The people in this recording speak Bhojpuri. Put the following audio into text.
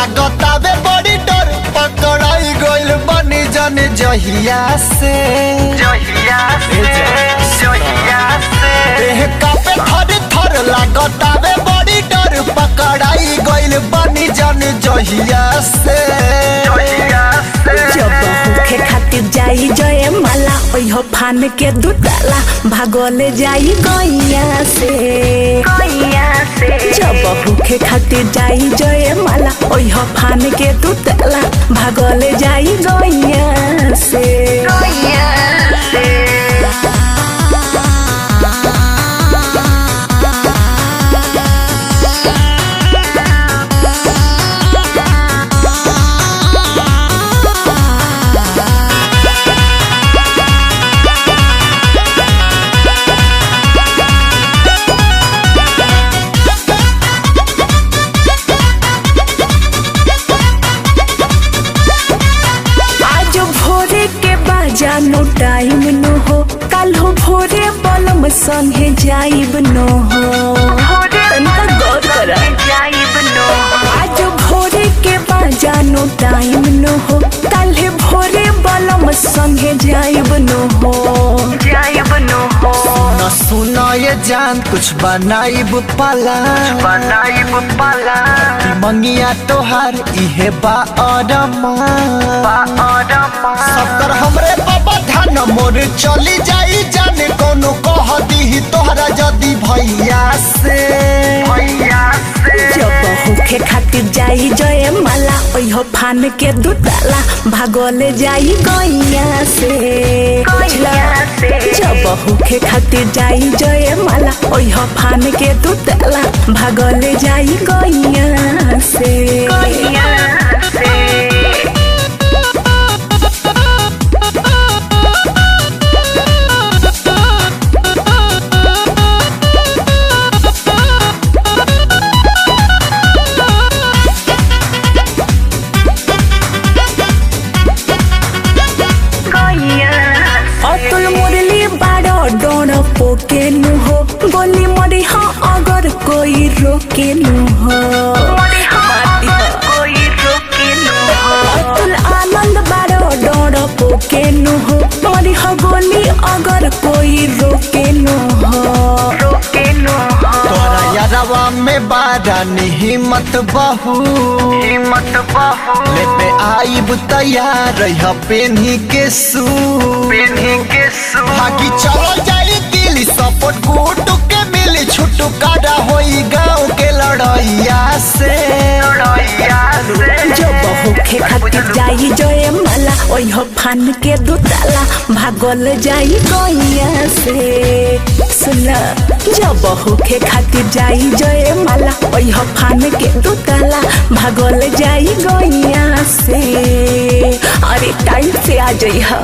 लागतावे बड़ी डर पकड़ाई गइल बनी जन जहिया से देह कापे थर थर लागतावे बड़ी डर पकड़ाई गइल बनी जन जहिया से जब होखे खातिर जाई जय माला ओहो फान के दुताला भागले जाई गैया से जब होखे खातिर जाई जय माला ओहो फान के दुताला भागले जाई गैया से जानो टाइम न हो कल हो भोरे बलम संगे जाइब न हो तनिका गौर करा आज भोरे के बाद जानो टाइम न हो कल है भोरे बलम संगे जाइब न हो न सुना ये जान कुछ बनाइब पाला मंगिया तोहार इहे बा अरमा सबकर हमरे बाबा धान मोर चली जाई जाने कोनो कह दी तोहरा जदी भैया से जब होखे खातिर जाई जय माला ओहो फान के दुताला भागले जाई गैया से जब होखे खातिर जाई जय माला ओहो फान के दुताला भागले जाई गैया से अतुल मुरली बाड़ो डोड़ पोके नु हो गोली मरी हाँ अगर कोई रोके नु हो अतुल आनंद बाड़ो डोड़ पोके नु हो मरी हाँ गोली अगर कोई रोके नु हो तोरा यारवा में बारा हिम्मत बहू लेते आइब तैयार रह पेन्ही के सू भागी चलो जाई दिल्ली सपोर्ट गुटू के मिली छुटकारा होई गाँव के लड़ैया से जब होखे खातिर जाई जय माला ओहो फान के दुताला भागल जाई गैया से सुना जब होखे खातिर जाई जय माला ओहो फान के दुताला भागल जाई गैया से अरे टाइम से आ जाई हा।